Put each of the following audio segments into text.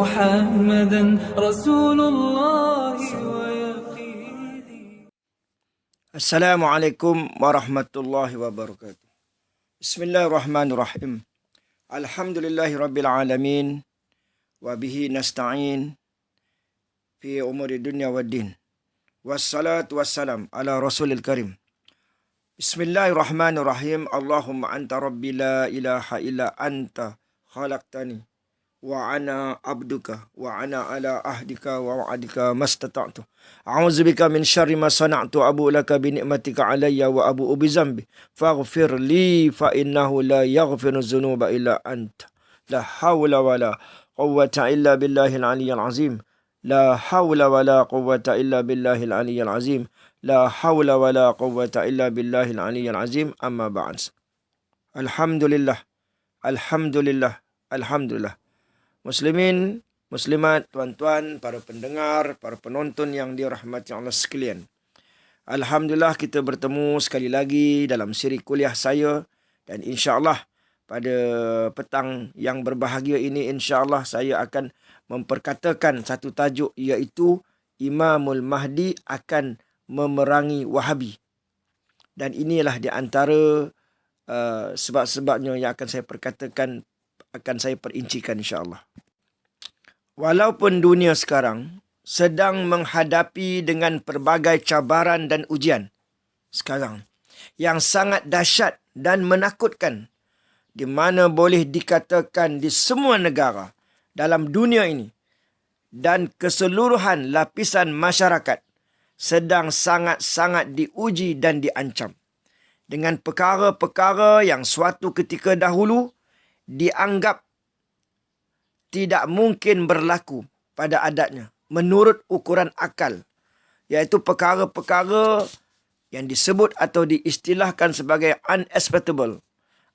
محمدا رسول الله ويقيني. Assalamualaikum warahmatullahi wabarakatuh. Bismillahirrahmanirrahim. Alhamdulillahi rabbil alamin. Wabihi nasta'in fi umuri dunya waddin. Wassalatu wassalam ala rasulil karim. Bismillahirrahmanirrahim. Allahumma anta rabbi la ilaha illa anta khalaqtani wa ana abduka wa ana ala ahdika wa wa'adika mastata'tu. A'udzubika min syarri ma sana'tu, abu laka bi ni'matika alayya wa abu bi zambi faghfir li fa innahu la yaghfiru dzunuba illa anta. La hawla wa la quwwata illa billahil aliyyil azim. La hawla wa la quwwata illa billahil aliyyil azim. La hawla wa la quwwata illa billahil aliyyil azim. Amma ba'd. Alhamdulillah. Alhamdulillah. Alhamdulillah. Muslimin, muslimat, tuan-tuan, para pendengar, para penonton yang dirahmati Allah sekalian. Alhamdulillah kita bertemu sekali lagi dalam siri kuliah saya. Dan insya-Allah pada petang yang berbahagia ini insya-Allah saya akan memperkatakan satu tajuk, iaitu Imamul Mahdi akan memerangi Wahabi. Dan inilah di antara sebab-sebabnya yang akan saya perkatakan, akan saya perincikan insya-Allah. Walaupun dunia sekarang sedang menghadapi dengan pelbagai cabaran dan ujian sekarang yang sangat dahsyat dan menakutkan, di mana boleh dikatakan di semua negara dalam dunia ini dan keseluruhan lapisan masyarakat sedang sangat-sangat diuji dan diancam dengan perkara-perkara yang suatu ketika dahulu dianggap tidak mungkin berlaku pada adatnya menurut ukuran akal, iaitu perkara-perkara yang disebut atau diistilahkan sebagai unexpectable,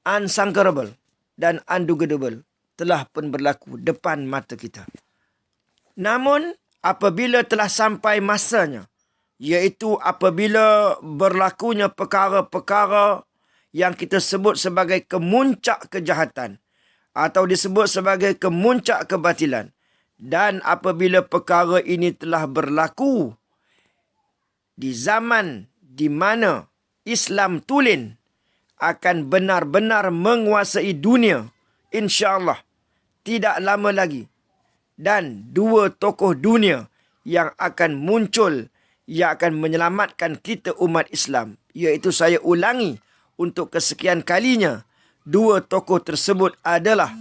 unsangkable dan undogable telah pun berlaku depan mata kita. Namun apabila telah sampai masanya, iaitu apabila berlakunya perkara-perkara yang kita sebut sebagai kemuncak kejahatan atau disebut sebagai kemuncak kebatilan, dan apabila perkara ini telah berlaku di zaman di mana Islam tulen akan benar-benar menguasai dunia, insya-Allah tidak lama lagi, dan dua tokoh dunia yang akan muncul yang akan menyelamatkan kita umat Islam, iaitu saya ulangi untuk kesekian kalinya, dua tokoh tersebut adalah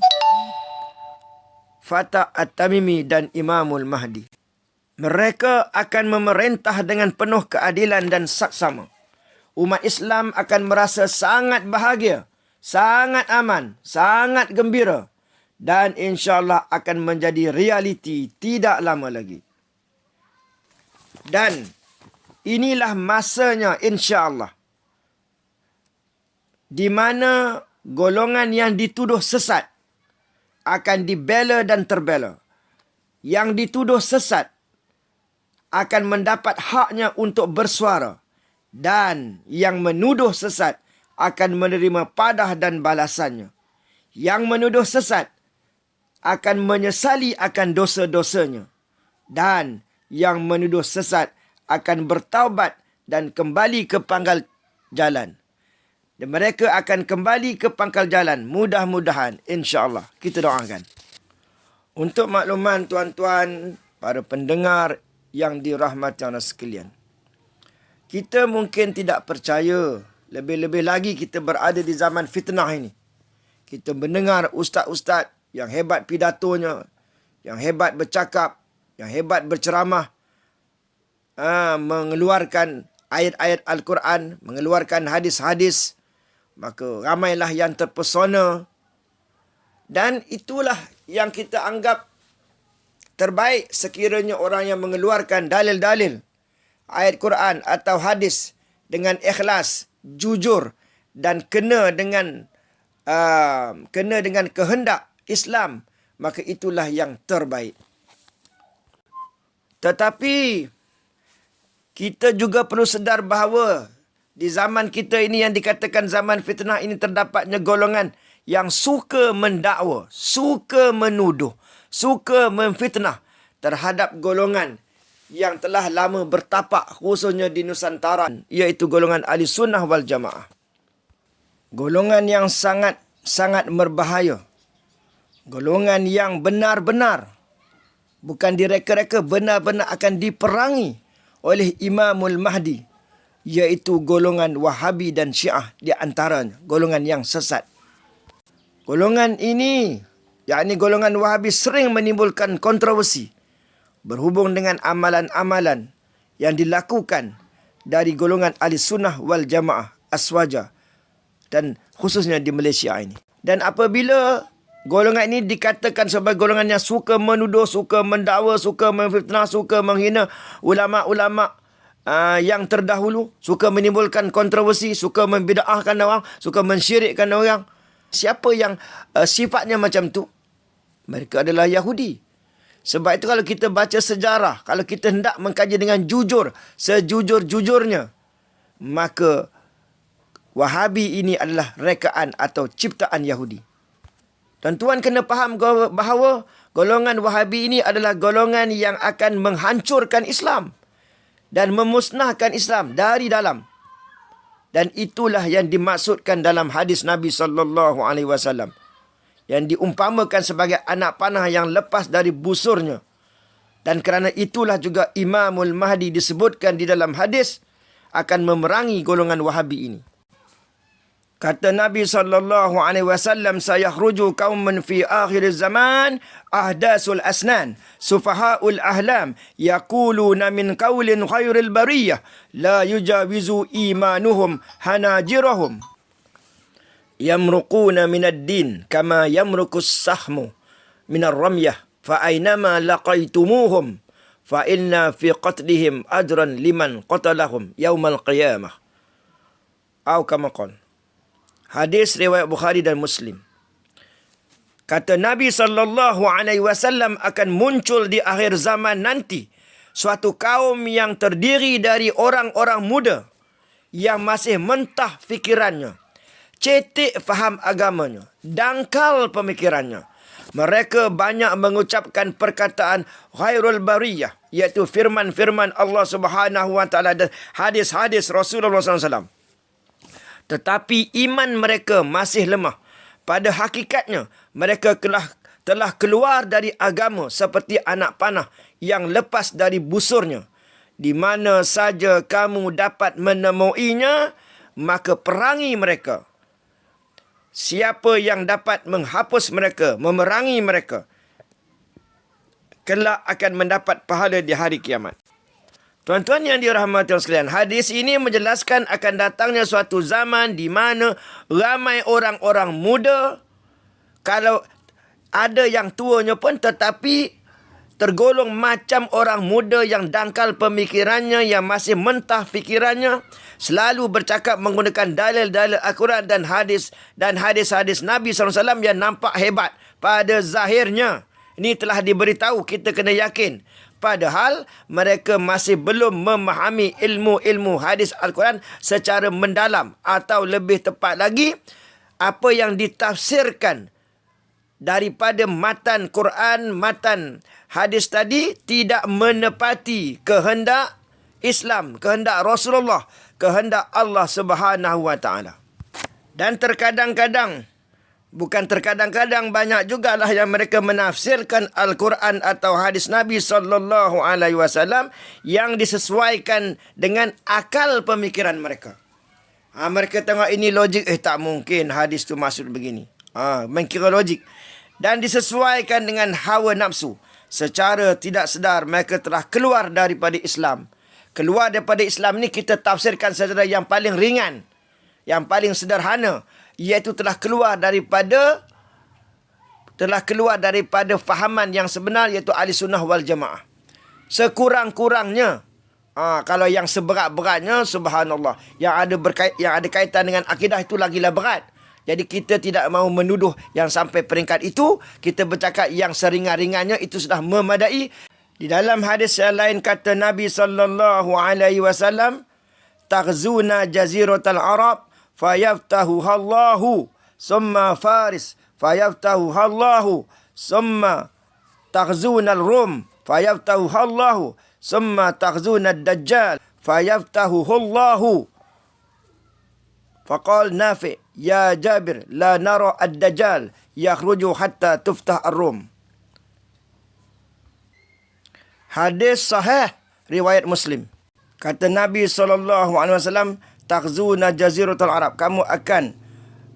Fatah At-Tamimi dan Imamul Mahdi. Mereka akan memerintah dengan penuh keadilan dan saksama. Umat Islam akan merasa sangat bahagia, sangat aman, sangat gembira, dan insya-Allah akan menjadi realiti tidak lama lagi. Dan inilah masanya insya-Allah di mana golongan yang dituduh sesat akan dibela dan terbela. Yang dituduh sesat akan mendapat haknya untuk bersuara, dan yang menuduh sesat akan menerima padah dan balasannya. Yang menuduh sesat akan menyesali akan dosa-dosanya, dan yang menuduh sesat akan bertaubat dan kembali ke pangkal jalan. Dan mereka akan kembali ke pangkal jalan. Mudah-mudahan, insya-Allah. Kita doakan. Untuk makluman tuan-tuan, para pendengar yang dirahmati Allah sekalian, kita mungkin tidak percaya, lebih-lebih lagi kita berada di zaman fitnah ini. Kita mendengar ustaz-ustaz yang hebat pidatonya, yang hebat bercakap, yang hebat berceramah, mengeluarkan ayat-ayat Al-Quran, mengeluarkan hadis-hadis, maka ramailah yang terpesona. Dan itulah yang kita anggap terbaik sekiranya orang yang mengeluarkan dalil-dalil ayat Quran atau hadis dengan ikhlas, jujur dan kena dengan kehendak Islam, maka itulah yang terbaik. Tetapi kita juga perlu sedar bahawa di zaman kita ini yang dikatakan zaman fitnah ini, terdapatnya golongan yang suka mendakwa, suka menuduh, suka memfitnah terhadap golongan yang telah lama bertapak khususnya di Nusantara, iaitu golongan Ahli Sunnah wal Jamaah. Golongan yang sangat berbahaya. Golongan yang benar-benar, bukan direka-reka, benar-benar akan diperangi oleh Imamul Mahdi, iaitu golongan Wahabi dan Syiah, di antaranya golongan yang sesat. Golongan ini, yakni golongan Wahabi, sering menimbulkan kontroversi berhubung dengan amalan-amalan yang dilakukan dari golongan Ahli Sunnah wal Jamaah Aswaja, dan khususnya di Malaysia ini. Dan apabila golongan ini dikatakan sebagai golongan yang suka menuduh, suka mendakwa, suka memfitnah, suka menghina ulama-ulama yang terdahulu, suka menimbulkan kontroversi, suka membida'ahkan orang, suka mensyirikkan orang. Siapa yang sifatnya macam tu? Mereka adalah Yahudi. Sebab itu kalau kita baca sejarah, kalau kita hendak mengkaji dengan jujur, sejujur-jujurnya, maka Wahabi ini adalah rekaan atau ciptaan Yahudi. Dan tuan kena faham bahawa golongan Wahabi ini adalah golongan yang akan menghancurkan Islam dan memusnahkan Islam dari dalam. Dan itulah yang dimaksudkan dalam hadis Nabi SAW, yang diumpamakan sebagai anak panah yang lepas dari busurnya. Dan kerana itulah juga Imamul Mahdi disebutkan di dalam hadis akan memerangi golongan Wahabi ini. Kata Nabi SAW, sayakhruju qaumun fi akhir zaman ahdasul asnan sufahaul ahlam yaquluna min qawlin khairil bariyah la yujawizu imanuhum hanajirahum yamruquna minad din kama yamruqus sahmu minar ramyah fa aynama laqaitumuhum fa inna fi qatlihim ajran liman qatalahum yaumal qiyamah. Atau kama qala. Hadis riwayat Bukhari dan Muslim. Kata Nabi SAW, akan muncul di akhir zaman nanti suatu kaum yang terdiri dari orang-orang muda yang masih mentah fikirannya, cetek faham agamanya, dangkal pemikirannya. Mereka banyak mengucapkan perkataan khairul bariyah, iaitu firman-firman Allah Subhanahu Wa Taala dan hadis-hadis Rasulullah SAW. Tetapi iman mereka masih lemah. Pada hakikatnya, mereka telah keluar dari agama seperti anak panah yang lepas dari busurnya. Di mana saja kamu dapat menemuinya, maka perangi mereka. Siapa yang dapat menghapus mereka, memerangi mereka, kelak akan mendapat pahala di hari kiamat. Tuan-tuan yang dirahmati Allah sekalian, hadis ini menjelaskan akan datangnya suatu zaman di mana ramai orang-orang muda, kalau ada yang tuanya pun, tetapi tergolong macam orang muda yang dangkal pemikirannya, yang masih mentah fikirannya, selalu bercakap menggunakan dalil-dalil Al-Quran dan hadis-hadis Nabi SAW yang nampak hebat pada zahirnya. Ini telah diberitahu, kita kena yakin. Padahal mereka masih belum memahami ilmu-ilmu hadis Al-Quran secara mendalam. Atau lebih tepat lagi, apa yang ditafsirkan daripada matan Quran, matan hadis tadi tidak menepati kehendak Islam, kehendak Rasulullah, kehendak Allah Subhanahu Wa Taala. Dan terkadang-kadang, bukan terkadang-kadang, banyak jugalah yang mereka menafsirkan Al-Quran atau hadis Nabi SAW yang disesuaikan dengan akal pemikiran mereka. Mereka tengok ini logik, tak mungkin hadis tu maksud begini. Mengkira logik. Dan disesuaikan dengan hawa nafsu. Secara tidak sedar mereka telah keluar daripada Islam. Keluar daripada Islam ni kita tafsirkan secara yang paling ringan, yang paling sederhana, iaitu telah keluar daripada fahaman yang sebenar, iaitu Ahli Sunnah wal Jamaah. Sekurang-kurangnya, kalau yang seberat-beratnya, subhanallah, yang ada kaitan dengan akidah itu lagilah berat. Jadi kita tidak mahu menuduh yang sampai peringkat itu. Kita bercakap yang seringan-ringannya itu sudah memadai. Di dalam hadis yang lain kata Nabi SAW, "Taghzuna jaziratal Arab fayaftahuhallahu summa Faris fayaftahuha Allahu, summa taghzuna al-Rum fayaftahuha Allahu, summa taghzuna ad-Dajjal fayaftahuhu Allahu. Faqal Nafi' ya Jabir la nara ad-Dajjal yakhruju hatta tuftah ar-Rum. Hadis sahih riwayat Muslim. Kata Nabi SAW, taghzuna jaziratul Arab, kamu akan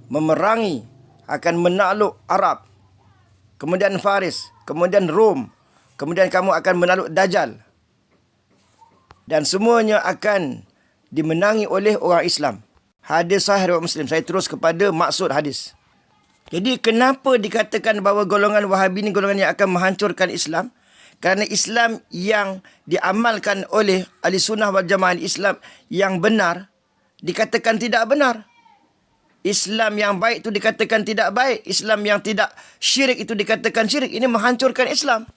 memerangi, akan menakluk Arab, kemudian Faris, kemudian Rom, kemudian kamu akan menakluk Dajjal, dan semuanya akan dimenangi oleh orang Islam. Hadis sahih riwayat Muslim. Saya terus kepada maksud hadis. Jadi kenapa dikatakan bahawa golongan Wahabi ini golongan yang akan menghancurkan Islam? Kerana Islam yang diamalkan oleh ahli sunnah wal jamaah, Islam yang benar, dikatakan tidak benar. Islam yang baik itu dikatakan tidak baik. Islam yang tidak syirik itu dikatakan syirik. Ini menghancurkan Islam.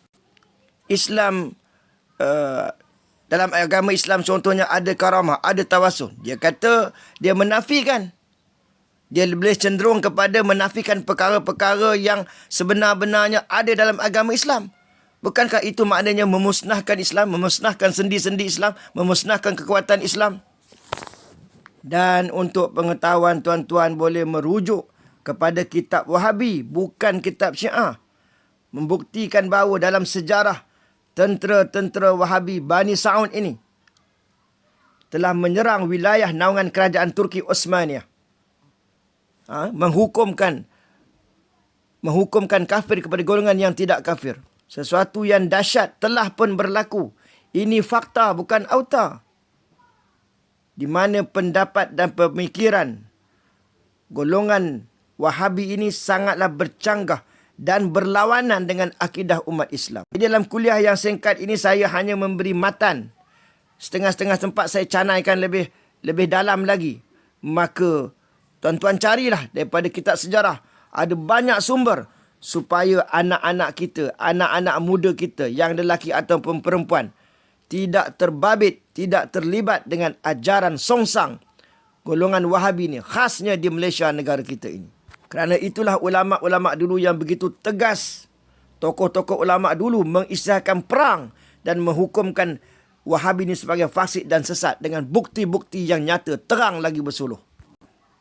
Islam, dalam agama Islam contohnya ada karamah, ada tawasul. Dia kata, dia menafikan. Dia boleh cenderung kepada menafikan perkara-perkara yang sebenar-benarnya ada dalam agama Islam. Bukankah itu maknanya memusnahkan Islam, memusnahkan sendi-sendi Islam, memusnahkan kekuatan Islam? Dan untuk pengetahuan tuan-tuan boleh merujuk kepada kitab Wahabi, bukan kitab Syiah. Membuktikan bahawa dalam sejarah tentera-tentera Wahabi Bani Sa'ud ini telah menyerang wilayah naungan kerajaan Turki Osmaniyah. Menghukumkan kafir kepada golongan yang tidak kafir. Sesuatu yang dahsyat telah pun berlaku. Ini fakta, bukan auta. Di mana pendapat dan pemikiran golongan Wahabi ini sangatlah bercanggah dan berlawanan dengan akidah umat Islam. Di dalam kuliah yang singkat ini saya hanya memberi matan. Setengah-setengah tempat saya canaikan lebih dalam lagi. Maka tuan-tuan carilah daripada kitab sejarah. Ada banyak sumber supaya anak-anak kita, anak-anak muda kita yang lelaki ataupun perempuan tidak terbabit, tidak terlibat dengan ajaran songsang golongan Wahabi ni, khasnya di Malaysia negara kita ini. Kerana itulah ulama-ulama dulu yang begitu tegas. Tokoh-tokoh ulama dulu mengisytiharkan perang dan menghukumkan Wahabi ini sebagai fasik dan sesat dengan bukti-bukti yang nyata, terang lagi bersuluh.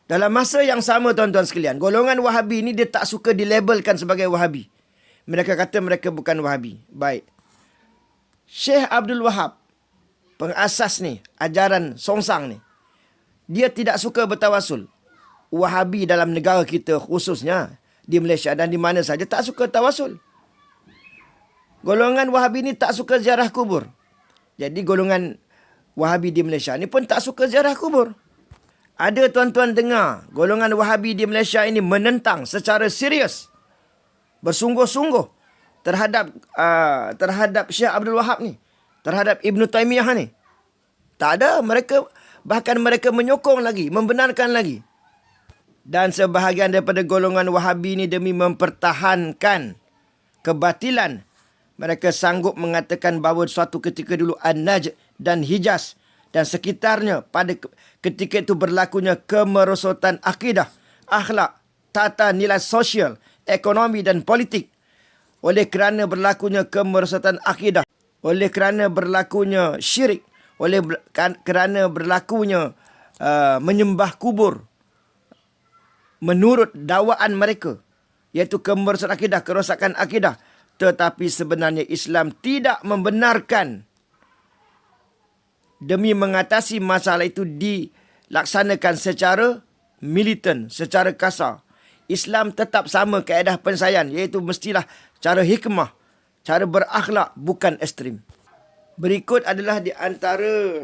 Dalam masa yang sama tuan-tuan sekalian, golongan Wahabi ini dia tak suka dilabelkan sebagai Wahabi. Mereka kata mereka bukan Wahabi. Baik. Syekh Abdul Wahab, pengasas ni, ajaran songsang ni, dia tidak suka bertawasul. Wahabi dalam negara kita khususnya, di Malaysia dan di mana saja, tak suka tawasul. Golongan Wahabi ni tak suka ziarah kubur. Jadi golongan Wahabi di Malaysia ni pun tak suka ziarah kubur. Ada tuan-tuan dengar golongan Wahabi di Malaysia ini menentang secara serius, bersungguh-sungguh terhadap Syekh Abdul Wahab ni, terhadap Ibn Taymiyah ni. Tak ada. Bahkan mereka menyokong lagi, membenarkan lagi. Dan sebahagian daripada golongan Wahabi ni demi mempertahankan kebatilan, mereka sanggup mengatakan bahawa suatu ketika dulu An-Najd dan Hijaz dan sekitarnya pada ketika itu berlakunya kemerosotan akidah, akhlak, tata nilai sosial, ekonomi dan politik. Oleh kerana berlakunya kemerosotan akidah, oleh kerana berlakunya syirik, kerana berlakunya menyembah kubur, menurut dakwaan mereka, iaitu kemerosotan akidah, kerosakan akidah. Tetapi sebenarnya Islam tidak membenarkan demi mengatasi masalah itu dilaksanakan secara militan, secara kasar. Islam tetap sama kaedah penyelesaian, iaitu mestilah cara hikmah, cara berakhlak, bukan ekstrim. Berikut adalah di antara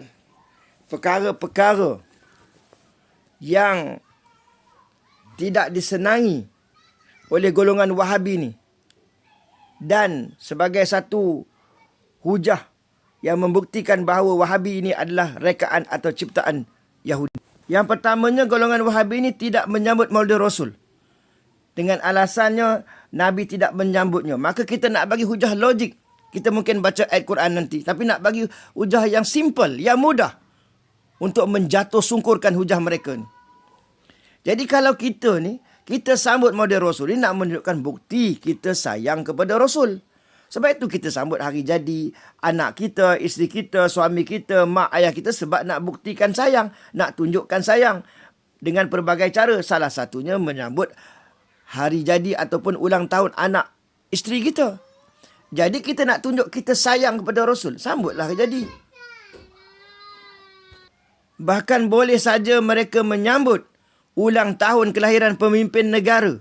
perkara-perkara yang tidak disenangi oleh golongan Wahabi ni, dan sebagai satu hujah yang membuktikan bahawa Wahabi ini adalah rekaan atau ciptaan Yahudi. Yang pertamanya, golongan Wahabi ini tidak menyambut Maulid Rasul dengan alasannya Nabi tidak menyambutnya. Maka kita nak bagi hujah logik. Kita mungkin baca ayat Quran nanti, tapi nak bagi hujah yang simple, yang mudah untuk menjatuh sungkurkan hujah mereka ni. Jadi kalau kita ni, Kita sambut Maulid Rasul ini nak menunjukkan bukti kita sayang kepada Rasul. Sebab itu kita sambut hari jadi anak kita, isteri kita, suami kita, mak ayah kita sebab nak buktikan sayang, nak tunjukkan sayang dengan pelbagai cara. Salah satunya menyambut hari jadi ataupun ulang tahun anak isteri kita. Jadi kita nak tunjuk kita sayang kepada Rasul, sambutlah hari jadi. Bahkan boleh saja mereka menyambut ulang tahun kelahiran pemimpin negara.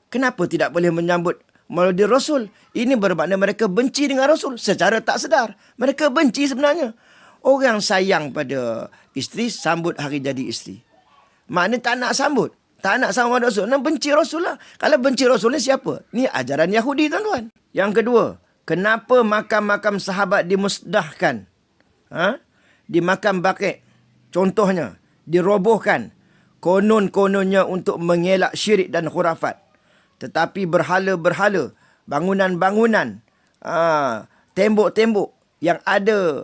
Kenapa tidak boleh menyambut Maulid Rasul? Ini bermakna mereka benci dengan Rasul secara tak sedar. Mereka benci sebenarnya. Orang sayang pada isteri, sambut hari jadi isteri. Maknanya tak nak sambut. Tak nak sambut Rasul. Nak benci Rasul lah. Kalau benci Rasul ni siapa? Ni ajaran Yahudi, tuan-tuan. Yang kedua, kenapa makam-makam sahabat dimusnahkan? Di makam Baqi', contohnya, dirobohkan. Konon-kononnya untuk mengelak syirik dan khurafat. Tetapi berhala-berhala, bangunan-bangunan, tembok-tembok yang ada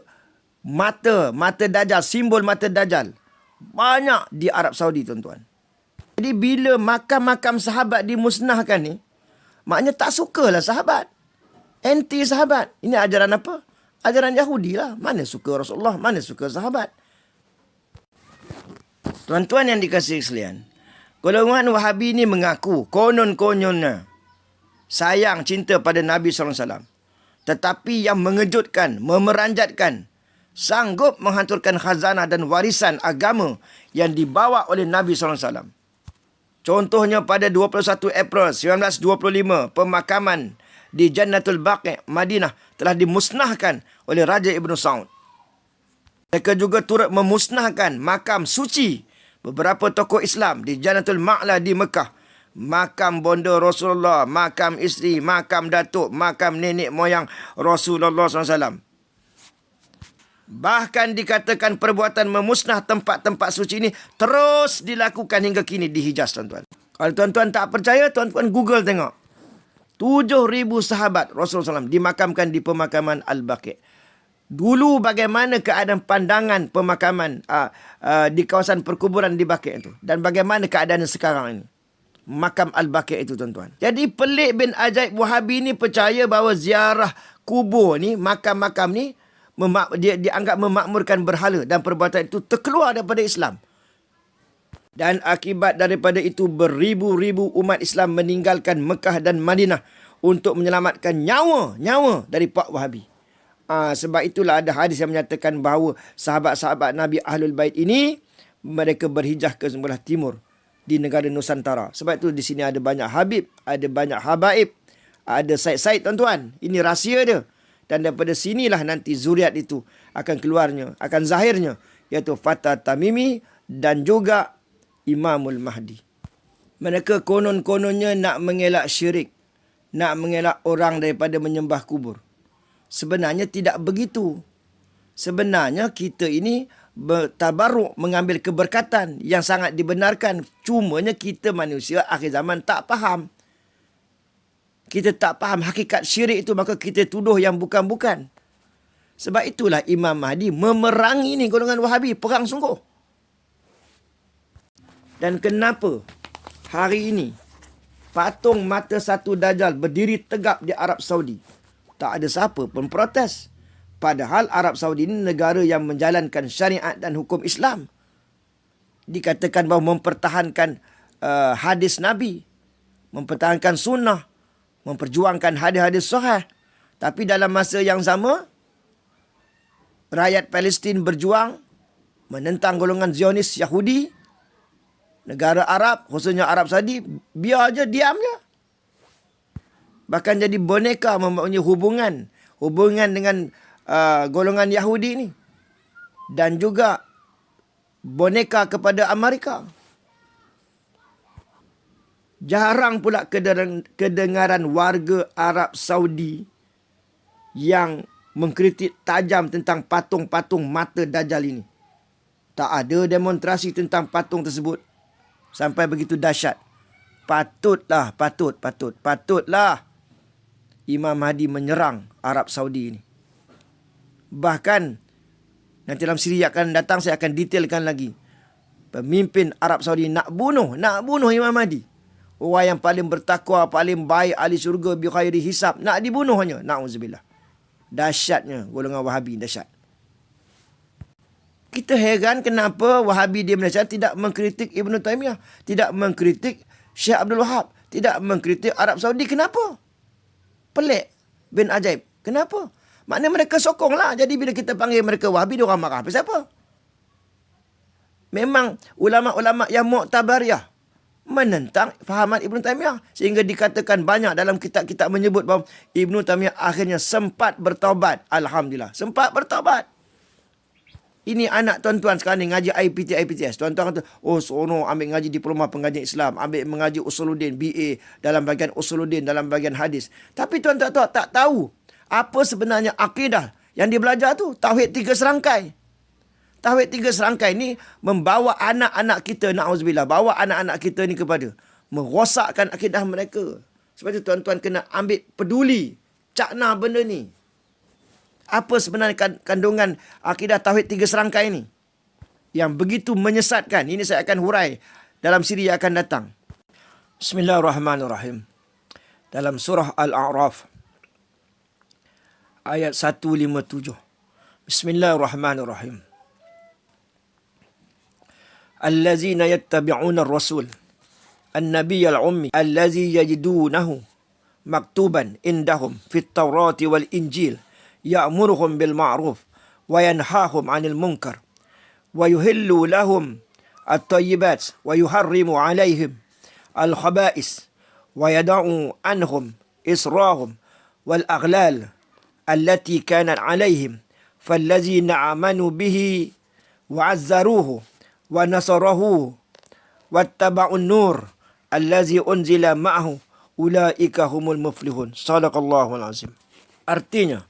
mata Dajjal, simbol mata Dajjal, banyak di Arab Saudi, tuan-tuan. Jadi bila makam-makam sahabat dimusnahkan ni, maknanya tak sukalah sahabat. Anti sahabat. Ini ajaran apa? Ajaran Yahudi lah. Mana suka Rasulullah, mana suka sahabat. Tuan-tuan yang dikasihi sekalian, golongan Wahabi ni mengaku konon-kononnya sayang, cinta pada Nabi SAW. Tetapi yang mengejutkan, memeranjatkan, sanggup menghanturkan khazanah dan warisan agama yang dibawa oleh Nabi SAW. Contohnya pada 21 April 1925, pemakaman di Jannatul Baqi', Madinah telah dimusnahkan oleh Raja Ibn Saud. Mereka juga turut memusnahkan makam suci beberapa tokoh Islam di Jannatul Ma'la di Mekah. Makam bonda Rasulullah, makam isteri, makam datuk, makam nenek moyang Rasulullah SAW. Bahkan dikatakan perbuatan memusnah tempat-tempat suci ini terus dilakukan hingga kini di Hijaz, tuan-tuan. Kalau tuan-tuan tak percaya, tuan-tuan Google tengok. 7,000 sahabat Rasulullah SAW dimakamkan di pemakaman Al-Baqi'. Dulu bagaimana keadaan pandangan pemakaman di kawasan perkuburan di Baqi' itu. Dan bagaimana keadaan sekarang ini. Makam Al-Baqi' itu, tuan-tuan. Jadi pelik bin ajaib Wahabi ni percaya bahawa ziarah kubur ni, makam-makam ni, dia dianggap memakmurkan berhala dan perbuatan itu terkeluar daripada Islam. Dan akibat daripada itu beribu-ribu umat Islam meninggalkan Mekah dan Madinah untuk menyelamatkan nyawa dari Pak Wahabi. Sebab itulah ada hadis yang menyatakan bahawa sahabat-sahabat Nabi Ahlul Bait ini mereka berhijrah ke sebelah timur di negara Nusantara. Sebab itu di sini ada banyak Habib, ada banyak Habaib, ada Said-Said, tuan-tuan. Ini rahsia dia. Dan daripada sinilah nanti zuriat itu akan keluarnya, akan zahirnya, iaitu Fatah Tamimi dan juga Imamul Mahdi. Mereka konon-kononnya nak mengelak syirik, nak mengelak orang daripada menyembah kubur. Sebenarnya tidak begitu. Sebenarnya kita ini bertabarruk, mengambil keberkatan yang sangat dibenarkan. Cumanya kita manusia akhir zaman tak faham. Kita tak faham hakikat syirik itu, maka kita tuduh yang bukan-bukan. Sebab itulah Imam Mahdi memerangi ni golongan Wahabi, perang sungguh. Dan kenapa hari ini patung mata satu Dajjal berdiri tegap di Arab Saudi? Tak ada siapa pun protes. Padahal Arab Saudi ini negara yang menjalankan syariat dan hukum Islam. Dikatakan bahawa mempertahankan hadis Nabi, mempertahankan sunnah, memperjuangkan hadis-hadis sahih. Tapi dalam masa yang sama, rakyat Palestin berjuang menentang golongan Zionis Yahudi. Negara Arab, khususnya Arab Saudi, biar je, diam je. Bahkan jadi boneka mempunyai hubungan dengan golongan Yahudi ni. Dan juga boneka kepada Amerika. Jarang pula kedengaran warga Arab Saudi yang mengkritik tajam tentang patung-patung mata Dajjal ini. Tak ada demonstrasi tentang patung tersebut. Sampai begitu dahsyat. Patutlah Imam Mahdi menyerang Arab Saudi ini. Bahkan nanti dalam siri akan datang saya akan detailkan lagi pemimpin Arab Saudi nak bunuh Imam Mahdi. Orang yang paling bertakwa, paling baik, ahli syurga bi khairi hisab, nak dibunuhnya. Na'udzubillah. Dahsyatnya golongan Wahabi, dahsyat. Kita heran kenapa Wahabi di Malaysia tidak mengkritik Ibn Taymiyah, tidak mengkritik Syekh Abdul Wahab, tidak mengkritik Arab Saudi. Kenapa? Pelik bin ajaib. Kenapa? Maknanya mereka sokonglah. Jadi bila kita panggil mereka Wahabi, dia orang marah. Apa siapa? Memang ulama-ulama yang Mu'tabariyah menentang fahaman Ibn Taymiyah. Sehingga dikatakan banyak dalam kitab-kitab menyebut bahawa Ibn Taymiyah akhirnya sempat bertaubat. Alhamdulillah. Sempat bertaubat. Ini anak tuan-tuan sekarang ni ngaji IPTS. Tuan-tuan kata, oh sono ambil ngaji diploma pengajian Islam, ambil mengaji Usuluddin, BA dalam bahagian Usuluddin, dalam bahagian hadis. Tapi tuan-tuan tak tahu apa sebenarnya akidah yang dia belajar tu. Tauhid 3 serangkai. Tauhid 3 serangkai ni membawa anak-anak kita, na'udzubillah, bawa anak-anak kita ni kepada merosakkan akidah mereka. Sebab itu tuan-tuan kena ambil peduli, cakna benda ni. Apa sebenarnya kandungan akidah Tauhid 3 serangkai ini yang begitu menyesatkan. Ini saya akan hurai dalam siri yang akan datang. Bismillahirrahmanirrahim. Dalam surah Al-A'raf ayat 157. Bismillahirrahmanirrahim. Allazina yattabi'una ar-rasul an-nabiy al-ummi allazi yajidunahu maktuban indahum fit tawrati wal injil ya'muruhum bil ma'ruf wa yanhahum 'anil munkar wa yuhillu lahum at-tayyibat wa yuharrimu 'alaihim al-khaba'is wa yada'u anhum israhum wal aghlal allati kanat 'alaihim fallazina amanu bihi wa 'azzaruhu wa nasarahu wattaba'un nur allazi unzila ma'ahu ulaika humul muflihun. Shadaqallahul azim. Artinya,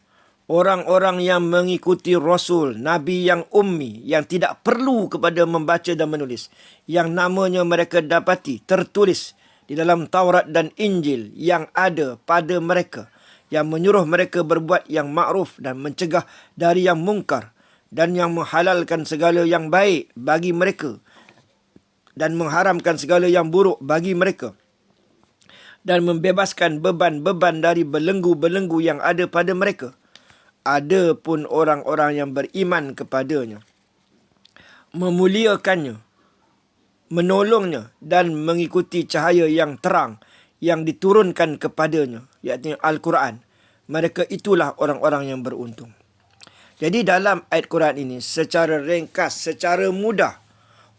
orang-orang yang mengikuti Rasul, Nabi yang ummi, yang tidak perlu kepada membaca dan menulis, yang namanya mereka dapati tertulis di dalam Taurat dan Injil yang ada pada mereka, yang menyuruh mereka berbuat yang ma'ruf dan mencegah dari yang mungkar, dan yang menghalalkan segala yang baik bagi mereka dan mengharamkan segala yang buruk bagi mereka, dan membebaskan beban-beban dari belenggu-belenggu yang ada pada mereka. Ada pun orang-orang yang beriman kepadanya, memuliakannya, menolongnya dan mengikuti cahaya yang terang yang diturunkan kepadanya, iaitu Al-Quran. Mereka itulah orang-orang yang beruntung. Jadi dalam ayat Quran ini secara ringkas, secara mudah,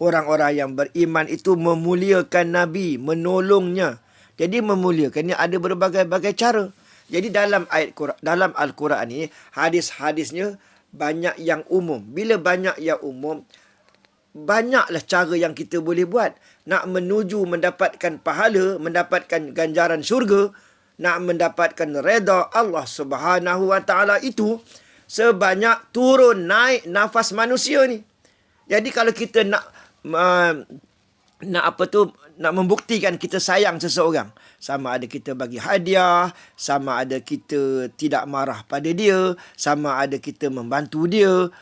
orang-orang yang beriman itu memuliakan Nabi, menolongnya. Jadi memuliakannya ada berbagai-bagai cara. Jadi dalam ayat Quran, dalam Al-Quran ini hadis-hadisnya banyak yang umum. Bila banyak yang umum, banyaklah cara yang kita boleh buat. Nak menuju mendapatkan pahala, mendapatkan ganjaran syurga, nak mendapatkan redha Allah Subhanahu wa taala itu sebanyak turun naik nafas manusia ni. Jadi kalau kita nak membuktikan kita sayang seseorang, sama ada kita bagi hadiah, sama ada kita tidak marah pada dia, sama ada kita membantu dia,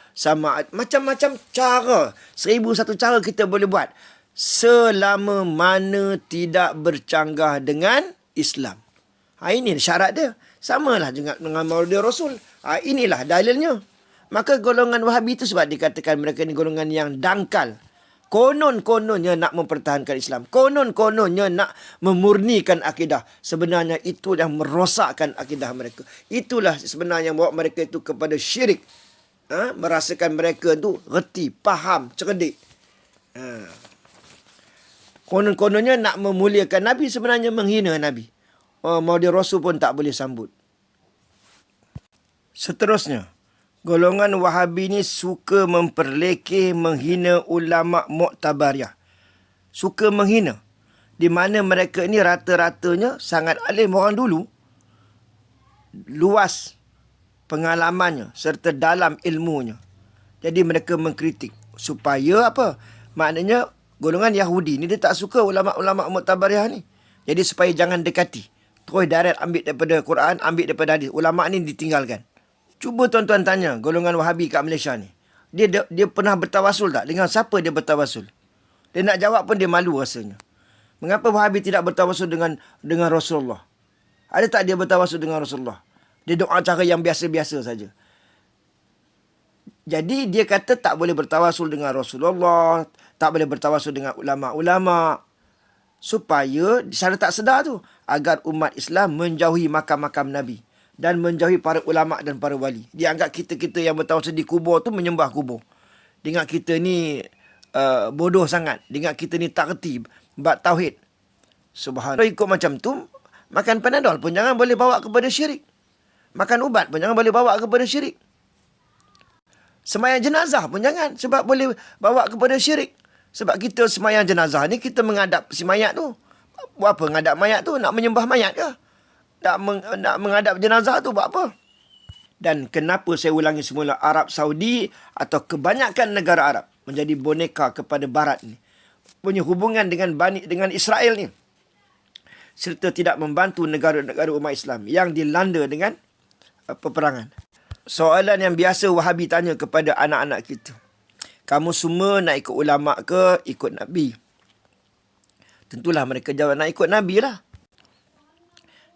macam-macam cara, 1001 cara kita boleh buat, selama mana tidak bercanggah dengan Islam. Ini syarat dia. Samalah juga dengan Maulid Rasul. Inilah dalilnya. Maka golongan Wahabi itu sebab dikatakan mereka ni golongan yang dangkal. Konon-kononnya nak mempertahankan Islam. Konon-kononnya nak memurnikan akidah. Sebenarnya itu yang merosakkan akidah mereka. Itulah sebenarnya yang bawa mereka itu kepada syirik. Merasakan mereka itu reti, faham, cerdik. Konon-kononnya nak memuliakan Nabi, sebenarnya menghina Nabi. Maulid Rasul pun tak boleh sambut. Seterusnya, golongan Wahabi ni suka memperlekeh, menghina ulama Mu'tabariyah. Suka menghina. Di mana mereka ni rata-ratanya sangat alim orang dulu. Luas pengalamannya serta dalam ilmunya. Jadi mereka mengkritik. Supaya apa? Maknanya golongan Yahudi ni dia tak suka ulama-ulama Mu'tabariyah ni. Jadi supaya jangan dekati. Terus direct ambil daripada Quran, ambil daripada hadis. Ulama ni ditinggalkan. Cuba tuan-tuan tanya golongan Wahabi kat Malaysia ni. Dia pernah bertawasul tak? Dengan siapa dia bertawasul? Dia nak jawab pun dia malu rasanya. Mengapa Wahabi tidak bertawasul dengan Rasulullah? Ada tak dia bertawasul dengan Rasulullah? Dia doa cara yang biasa-biasa saja. Jadi dia kata tak boleh bertawasul dengan Rasulullah, tak boleh bertawasul dengan ulama-ulama, supaya secara tak sedar tu agar umat Islam menjauhi makam-makam Nabi dan menjauhi para ulama dan para wali. Dia anggap kita-kita yang bertawasul di kubur tu menyembah kubur. Dia ingat kita ni bodoh sangat. Dia ingat kita ni tak reti bab tauhid. Subhanallah. Kalau ikut macam tu, makan Panadol pun jangan boleh bawa kepada syirik. Makan ubat pun jangan boleh bawa kepada syirik. Semayang jenazah pun jangan, sebab boleh bawa kepada syirik. Sebab kita semayang jenazah ni, kita menghadap si mayat tu. Buat apa menghadap mayat tu? Nak menyembah mayat ke? Nak menghadap jenazah tu buat apa? Dan kenapa saya ulangi semula, Arab Saudi atau kebanyakan negara Arab menjadi boneka kepada Barat ni, punya hubungan dengan Israel ni, serta tidak membantu negara-negara umat Islam yang dilanda dengan peperangan. Soalan yang biasa Wahabi tanya kepada anak-anak kita, kamu semua nak ikut ulama ke ikut Nabi? Tentulah mereka jawab nak ikut Nabi lah.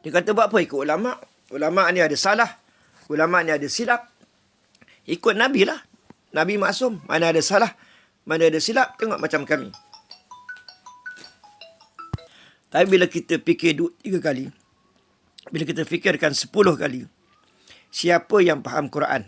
Dia kata buat apa ikut ulama? Ulama ni ada salah, ulama ni ada silap. Ikut Nabi lah. Nabi maksum. Mana ada salah, mana ada silap, tengok macam kami. Tapi bila kita fikir 2-3 kali, bila kita fikirkan 10 kali, siapa yang faham Quran?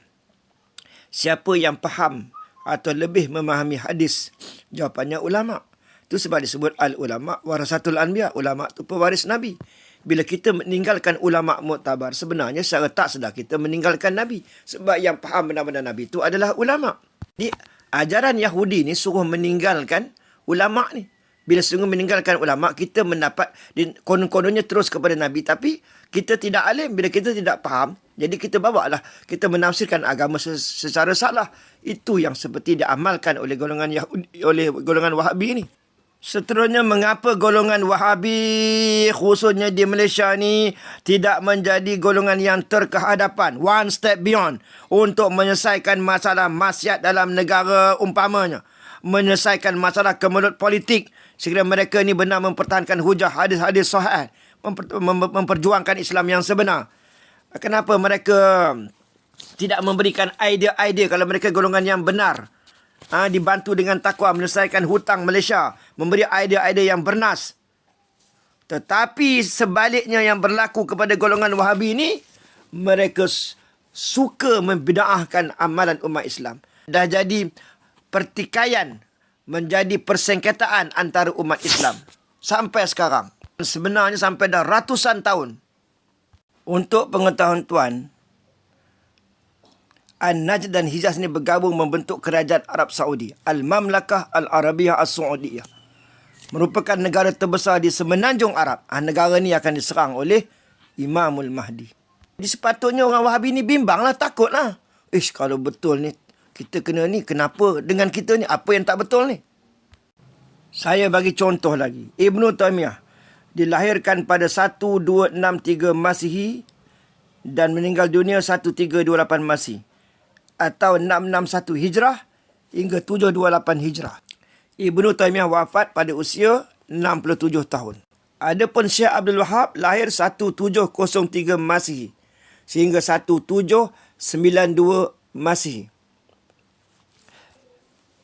Siapa yang faham atau lebih memahami hadis? Jawapannya ulama. Itu sebab disebut al-ulama warasatul anbiya. Ulama itu pewaris Nabi. Bila kita meninggalkan ulama muktabar, sebenarnya secara tak sedar kita meninggalkan Nabi. Sebab yang faham benar-benar Nabi itu adalah ulama. Ni ajaran Yahudi ni suruh meninggalkan ulama ni. Bila sungguh meninggalkan ulama, kita mendapat konon-kononnya terus kepada Nabi. Tapi kita tidak alim. Bila kita tidak faham, jadi kita bawalah, kita menafsirkan agama secara salah. Itu yang seperti diamalkan oleh golongan Yahudi, oleh golongan Wahabi ni. Seterusnya, mengapa golongan Wahabi khususnya di Malaysia ni tidak menjadi golongan yang terkehadapan, one step beyond, untuk menyelesaikan masalah maksiat dalam negara umpamanya, menyelesaikan masalah kemelut politik, sekiranya mereka ni benar mempertahankan hujah hadis-hadis sahih, memperjuangkan Islam yang sebenar. Kenapa mereka tidak memberikan idea-idea kalau mereka golongan yang benar? Dibantu dengan takwa menyelesaikan hutang Malaysia, memberi idea-idea yang bernas. Tetapi sebaliknya yang berlaku kepada golongan Wahabi ni, mereka suka membida'ahkan amalan umat Islam. Dah jadi pertikaian, menjadi persengketaan antara umat Islam sampai sekarang. Sebenarnya sampai dah ratusan tahun. Untuk pengetahuan tuan, An-Najd dan Hijaz ni bergabung membentuk kerajaan Arab Saudi, Al-Mamlakah Al-Arabiyah As-Saudiyah. Merupakan negara terbesar di semenanjung Arab. Negara ni akan diserang oleh Imamul Mahdi. Jadi sepatutnya orang Wahabi ni bimbanglah, takutlah. Kalau betul ni, kita kena ni, kenapa dengan kita ni? Apa yang tak betul ni? Saya bagi contoh lagi. Ibnu Taymiyah dilahirkan pada 1263 Masihi dan meninggal dunia 1328 Masihi. Atau 661 Hijrah hingga 728 Hijrah. Ibnu Taymiyah wafat pada usia 67 tahun. Adapun Syekh Abdul Wahab lahir 1703 Masihi sehingga 1792 Masihi.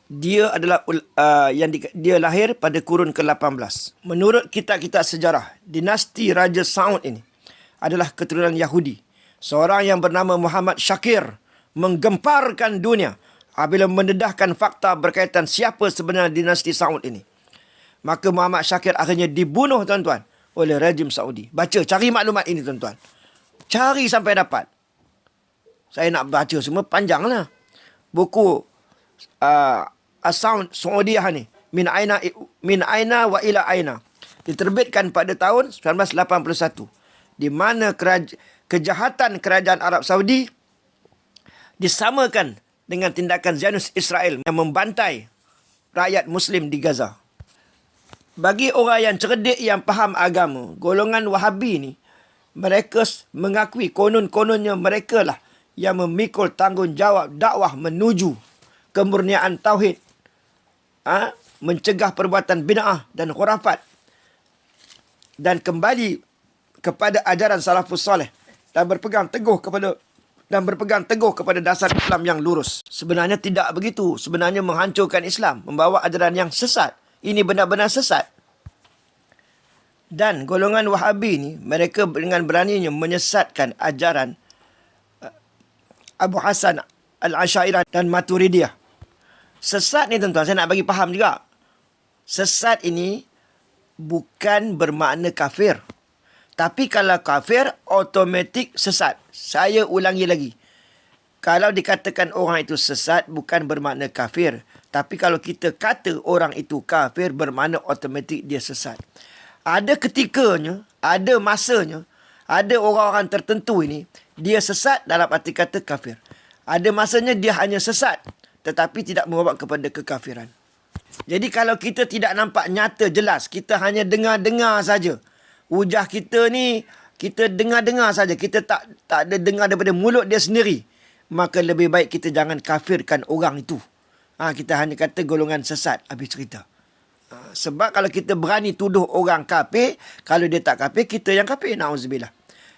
Dia adalah dia lahir pada kurun ke-18. Menurut kitab-kitab sejarah, dinasti Raja Saud ini adalah keturunan Yahudi. Seorang yang bernama Muhammad Syakir menggemparkan dunia apabila mendedahkan fakta berkaitan siapa sebenarnya dinasti Saud ini. Maka Muhammad Syakir akhirnya dibunuh, tuan-tuan, oleh rejim Saudi. Baca, cari maklumat ini, tuan-tuan. Cari sampai dapat. Saya nak baca semua, panjanglah. Buku As-Saud Saudiyah ni, Min Aina wa ila Aina, diterbitkan pada tahun 1981. Di mana kejahatan kerajaan Arab Saudi disamakan dengan tindakan Zionist Israel yang membantai rakyat Muslim di Gaza. Bagi orang yang cerdik, yang faham agama, golongan Wahabi ni, mereka mengakui konon-kononnya mereka lah yang memikul tanggungjawab dakwah menuju kemurnian tauhid mencegah perbuatan bid'ah dan khurafat, dan kembali kepada ajaran salafus soleh, dan berpegang teguh kepada dasar Islam yang lurus. Sebenarnya tidak begitu. Sebenarnya menghancurkan Islam, membawa ajaran yang sesat. Ini benar-benar sesat. Dan golongan Wahabi ni, mereka dengan beraninya menyesatkan ajaran Abu Hasan Al-Asyairah dan Maturidiyah. Sesat ni tuan-tuan, saya nak bagi faham juga. Sesat ini bukan bermakna kafir. Tapi kalau kafir, automatik sesat. Saya ulangi lagi. Kalau dikatakan orang itu sesat, bukan bermakna kafir. Tapi kalau kita kata orang itu kafir, bermakna automatik dia sesat. Ada ketikanya, ada masanya, ada orang-orang tertentu ini, dia sesat dalam arti kata kafir. Ada masanya dia hanya sesat, tetapi tidak membawa kepada kekafiran. Jadi kalau kita tidak nampak nyata jelas, kita hanya dengar-dengar saja. Hujah kita ni, kita dengar-dengar saja. Kita tak ada dengar daripada mulut dia sendiri. Maka lebih baik kita jangan kafirkan orang itu. Kita hanya kata golongan sesat. Habis cerita. Sebab kalau kita berani tuduh orang kafir, kalau dia tak kafir, kita yang kafir. Na'udzubillah.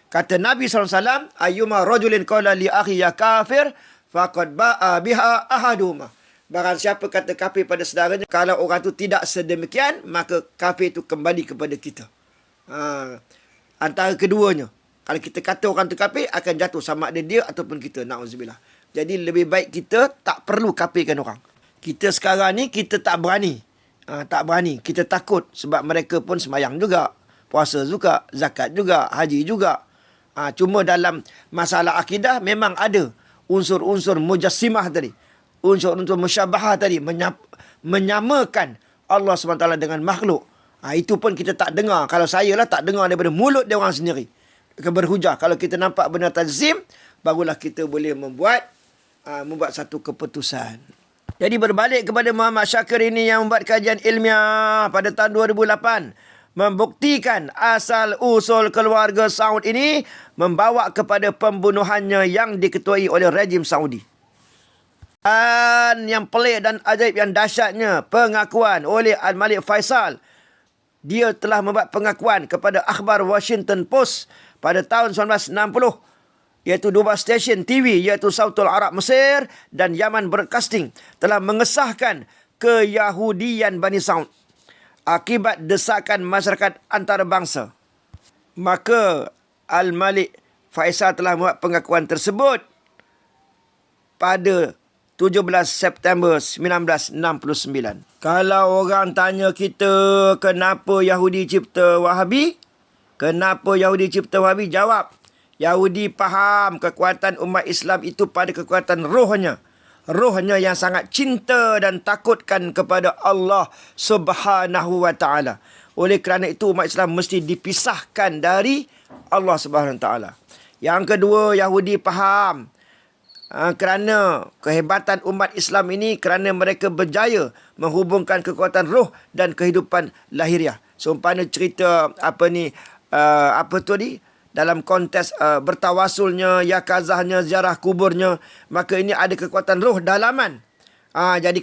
Kata Nabi SAW, ayyuma rajulin qala li akhi ya kafir, faqad ba'a biha ahaduma. Barang siapa kata kafir pada saudaranya, kalau orang itu tidak sedemikian, maka kafir itu kembali kepada kita. Antara keduanya, kalau kita kata orang tu kafir, akan jatuh sama ada dia ataupun kita. Na'udzubillah. Jadi lebih baik kita tak perlu kafirkan orang. Kita sekarang ni, kita tak berani. Tak berani. Kita takut sebab mereka pun sembahyang juga, puasa juga, zakat juga, haji juga. Cuma dalam masalah akidah memang ada unsur-unsur mujassimah tadi. Unsur-unsur musyabahah tadi. Menyamakan Allah SWT dengan makhluk. Itu pun kita tak dengar. Kalau saya lah tak dengar daripada mulut dia orang sendiri. Berhujah. Kalau kita nampak benda tazim, barulah kita boleh membuat satu keputusan. Jadi berbalik kepada Muhammad Syakir ini yang membuat kajian ilmiah pada tahun 2008. Membuktikan asal-usul keluarga Saud ini membawa kepada pembunuhannya yang diketuai oleh rejim Saudi. Dan yang pelik dan ajaib yang dahsyatnya, pengakuan oleh Al-Malik Faisal. Dia telah membuat pengakuan kepada akhbar Washington Post pada tahun 1960, iaitu dua stesen TV, iaitu Sautul Arab Mesir dan Yaman Broadcasting, telah mengesahkan keyahudian Bani Saud akibat desakan masyarakat antarabangsa. Maka Al-Malik Faisal telah membuat pengakuan tersebut pada 17 September 1969. Kalau orang tanya kita kenapa Yahudi cipta Wahabi? Kenapa Yahudi cipta Wahabi? Jawab. Yahudi faham kekuatan umat Islam itu pada kekuatan rohnya. Rohnya yang sangat cinta dan takutkan kepada Allah Subhanahu wa ta'ala. Oleh kerana itu umat Islam mesti dipisahkan dari Allah Subhanahu wa ta'ala. Yang kedua, Yahudi faham kerana kehebatan umat Islam ini, kerana mereka berjaya menghubungkan kekuatan roh dan kehidupan lahiriah. Seumpama cerita dalam kontes bertawasulnya, yakazahnya, ziarah kuburnya, maka ini ada kekuatan roh dalaman. Jadi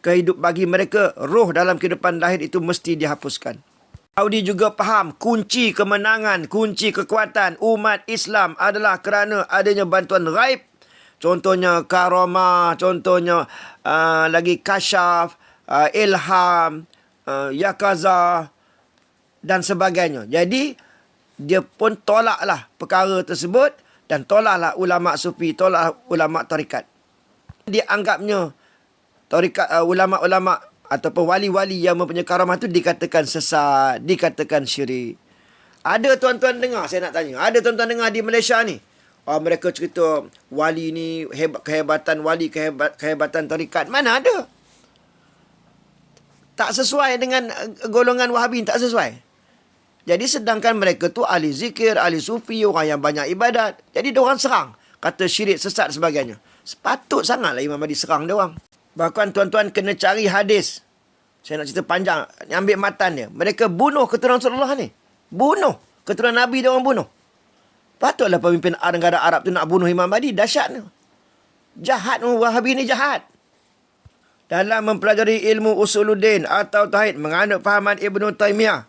kehidup bagi mereka, roh dalam kehidupan lahir itu mesti dihapuskan. Yahudi juga faham kunci kemenangan, kunci kekuatan umat Islam adalah kerana adanya bantuan ghaib. Contohnya karamah, contohnya lagi kasyaf, ilham, yakazah dan sebagainya. Jadi dia pun tolaklah perkara tersebut dan tolaklah ulama sufi, tolak ulama tarikat. Dia anggapnya tarikat, ulama-ulama ataupun wali-wali yang mempunyai karamah itu dikatakan sesat, dikatakan syirik. Ada tuan-tuan dengar, saya nak tanya, ada tuan-tuan dengar di Malaysia ni? Mereka cerita wali ni kehebatan wali, kehebatan tarikat. Mana ada? Tak sesuai dengan golongan Wahabi, tak sesuai. Jadi sedangkan mereka tu ahli zikir, ahli sufi, orang yang banyak ibadat. Jadi diorang serang. Kata syirik, sesat sebagainya. Sepatut sangatlah Imam Mahdi serang diorang. Bahkan tuan-tuan kena cari hadis. Saya nak cerita panjang. Ambil matan dia. Mereka bunuh keturunan Rasulullah ni. Bunuh. Keturunan Nabi diorang bunuh. Patutlah pemimpin negara Arab tu nak bunuh Imam Mahdi. Dahsyat ni. Jahat. Wahabi ni jahat. dalam mempelajari ilmu usuluddin atau tauhid menganut fahaman Ibnu Taimiyah.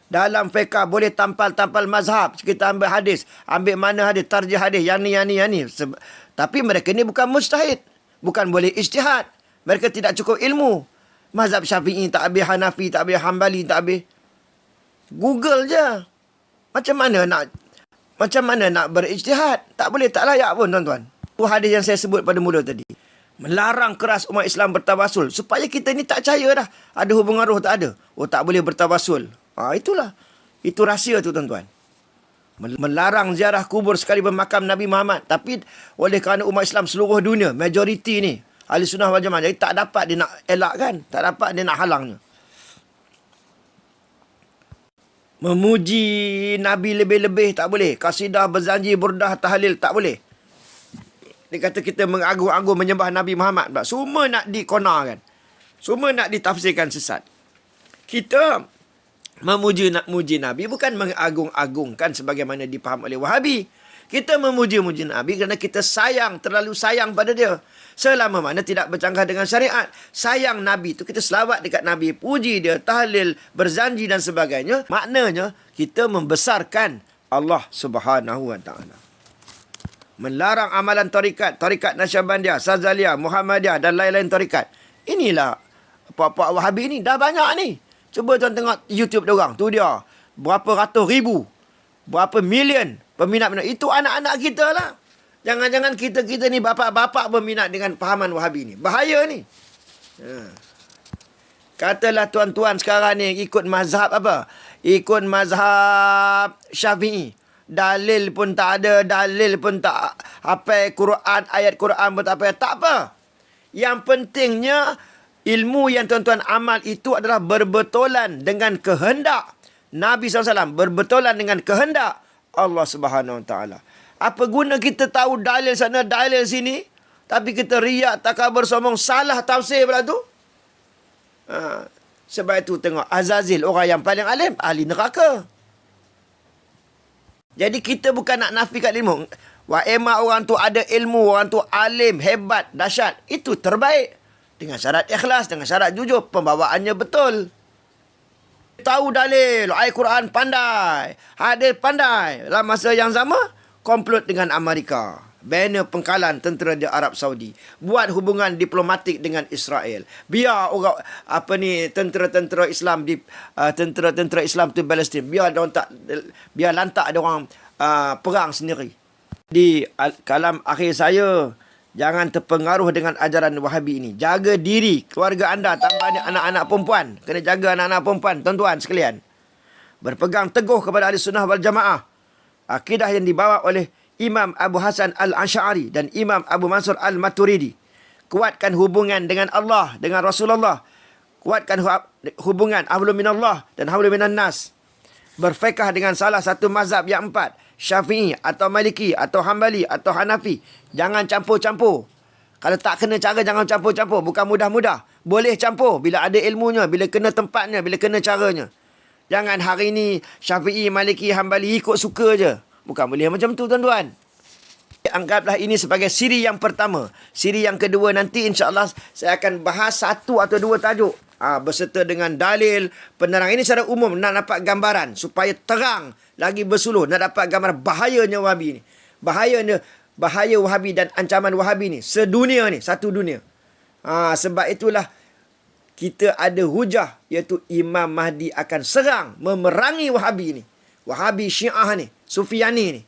Dalam fiqh boleh tampal-tampal mazhab. Kita ambil hadis, ambil mana hadis, tarjih hadis, yang ni. Tapi mereka ni bukan mujtahid, bukan boleh ijtihad. Mereka tidak cukup ilmu. Mazhab Syafi'i tak habis, Hanafi tak habis, Hambali tak habis. Google je. Macam mana nak berijtihad? Tak boleh, tak layak pun tuan-tuan. Itu hadis yang saya sebut pada mula tadi. Melarang keras umat Islam bertawasul. Supaya kita ni tak percaya dah. Ada hubungan roh, tak ada. Oh, tak boleh bertawasul. Itulah. Itu rahsia tu tuan-tuan. Melarang ziarah kubur sekali bermakam Nabi Muhammad. Tapi oleh kerana umat Islam seluruh dunia, majoriti ni, Ahli Sunnah wal Jamaah, jadi tak dapat dia nak elakkan. Tak dapat dia nak halangnya. Memuji Nabi lebih-lebih tak boleh. Qasidah, berzanji, burdah, tahlil tak boleh. Dia kata kita mengagung-agung menyembah Nabi Muhammad. Semua nak dikonarkan. Semua nak ditafsirkan sesat. Kita memuji Nabi bukan mengagung-agungkan sebagaimana dipaham oleh Wahabi. Kita memuji Nabi kerana kita sayang, terlalu sayang pada dia. Selama mana tidak bercanggah dengan syariat. Sayang Nabi tu, kita selawat dekat Nabi, puji dia, tahlil, berzanji dan sebagainya. Maknanya kita membesarkan Allah Subhanahu Wa Taala. Melarang amalan tarikat Nasyabandiyah, Sazaliyah, Muhammadiyah dan lain-lain tarikat. Inilah puak-puak Wahabi ni. Dah banyak ni. Cuba tuan tengok YouTube diorang. Tu dia. Berapa ratus ribu. Berapa million peminat-peminat. Itu anak-anak kita lah. Jangan-jangan kita ni bapak-bapak berminat dengan pahaman Wahabi ni. Bahaya ni. Katalah tuan-tuan sekarang ni ikut mazhab apa? Ikut mazhab Syafi'i. Dalil pun tak ada, dalil pun tak hafal Quran, ayat Quran pun tak hafal. Tak apa. Yang pentingnya ilmu yang tuan-tuan amal itu adalah berbetulan dengan kehendak Nabi SAW, berbetulan dengan kehendak Allah Subhanahu Wa Taala. Apa guna kita tahu dalil sana, dalil sini, tapi kita riak, takabur, sombong, salah tafsir pula tu? Sebab itu tengok Azazil, orang yang paling alim, ahli neraka. Jadi kita bukan nak nafikan ilmu. Wa'ema orang tu ada ilmu, orang tu alim, hebat, dahsyat. Itu terbaik. Dengan syarat ikhlas, dengan syarat jujur, pembawaannya betul. Tahu dalil, Al-Quran pandai, hadis pandai. Dalam masa yang sama, komplot dengan Amerika. Banner pengkalan tentera di Arab Saudi. Buat hubungan diplomatik dengan Israel. Biar orang tentera-tentera Islam di tentera-tentera Islam di Palestin, biar lantak ada orang perang sendiri. Di kalam akhir saya, jangan terpengaruh dengan ajaran Wahabi ini. Jaga diri, keluarga anda, tambahnya anak-anak perempuan. Kena jaga anak-anak perempuan, tuan-tuan sekalian. Berpegang teguh kepada Ahli Sunnah wal Jamaah. Akidah yang dibawa oleh Imam Abu Hasan Al-Asy'ari dan Imam Abu Mansur Al-Maturidi. Kuatkan hubungan dengan Allah, dengan Rasulullah. Kuatkan hubungan ahlu minallah dan ahlu minan nas. Berfiqh dengan salah satu mazhab yang empat. Syafi'i atau Maliki atau Hambali atau Hanafi. Jangan campur-campur. Kalau tak kena cara, jangan campur-campur. Bukan mudah-mudah. Boleh campur bila ada ilmunya, bila kena tempatnya, bila kena caranya. Jangan hari ni Syafi'i, Maliki, Hambali ikut suka je. Bukan boleh macam tu tuan-tuan. Anggaplah ini sebagai siri yang pertama. Siri yang kedua nanti insya-Allah saya akan bahas satu atau dua tajuk. Berserta dengan dalil, penerang. Ini secara umum nak dapat gambaran. Supaya terang lagi bersuluh. Nak dapat gambaran bahayanya Wahabi ni. Bahaya Wahabi dan ancaman Wahabi ni. Sedunia ni. Satu dunia. Sebab itulah kita ada hujah. Iaitu Imam Mahdi akan serang, memerangi Wahabi ni. Wahabi Syiah ni. Sufiani ni.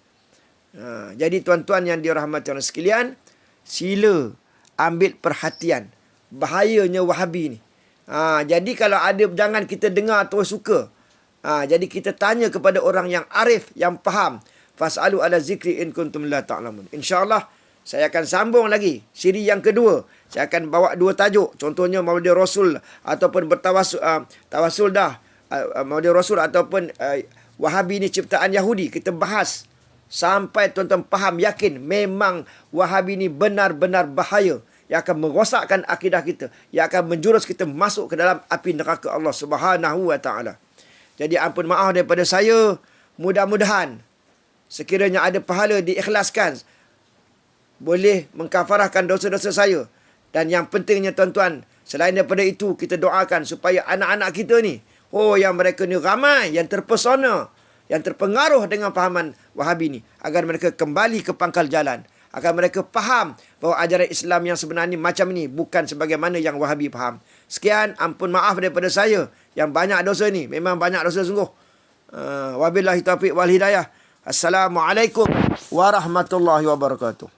Jadi tuan-tuan yang dirahmati Allah sekalian, sila ambil perhatian bahayanya Wahabi ni. Jadi kalau ada, jangan kita dengar terus suka. Jadi kita tanya kepada orang yang arif, yang faham. Fas'alu ala zikri in kuntum la ta'lamun. InsyaAllah saya akan sambung lagi siri yang kedua. Saya akan bawa dua tajuk. Contohnya Maulid Rasul ataupun tawasul dah. Maulid Rasul ataupun Wahabi ni ciptaan Yahudi. Kita bahas sampai tuan-tuan faham, yakin memang Wahabi ni benar-benar bahaya. Yang akan merosakkan akidah kita. Yang akan menjurus kita masuk ke dalam api neraka Allah Subhanahu Wa Taala. Jadi ampun maaf daripada saya. Mudah-mudahan sekiranya ada pahala diikhlaskan, boleh mengkafarahkan dosa-dosa saya. Dan yang pentingnya tuan-tuan, selain daripada itu, kita doakan supaya anak-anak kita ni, yang mereka ni ramai yang terpesona, yang terpengaruh dengan fahaman Wahabi ni, agar mereka kembali ke pangkal jalan, agar mereka faham bahawa ajaran Islam yang sebenarnya macam ni, bukan sebagaimana yang Wahabi faham. Sekian, ampun maaf daripada saya yang banyak dosa ni. Memang banyak dosa sungguh. Wabillahi taufiq wal hidayah. Assalamualaikum warahmatullahi wabarakatuh.